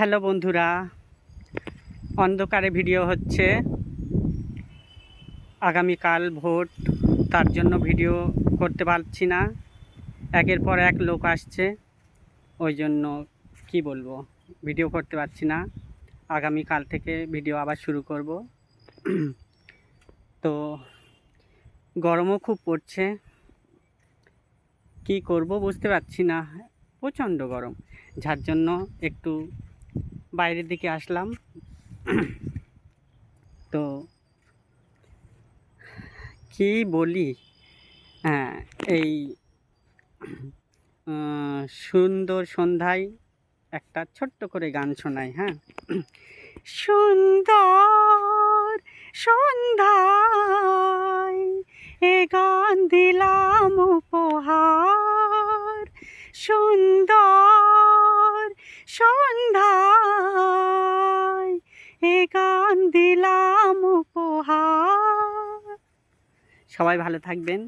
Hello বন্ধুরা, অন্ধকারে video হচ্ছে। আগামীকাল ভোট, তার জন্য ভিডিও করতে পারছি না। একের পর এক লোক আসছে, ওই জন্য কি বলবো, ভিডিও করতে পারছি না। আগামীকাল থেকে ভিডিও আবার শুরু করব। তো গরমও খুব পড়ছে, কি করব বুঝতে পারছি না। প্রচণ্ড গরম, যার জন্য একটু বাইরের দিকে আসলাম। তো কি বলি, হ্যাঁ, এই সুন্দর সন্ধ্যায় একটা ছোট্ট করে গান শোনাই। হ্যাঁ, সুন্দর সন্ধ্যায় এ গান দিলাম উপহার। সুন্দর সন্ধ্যায় এ গান দিলাম উপহার। সবাই ভালো থাকবেন।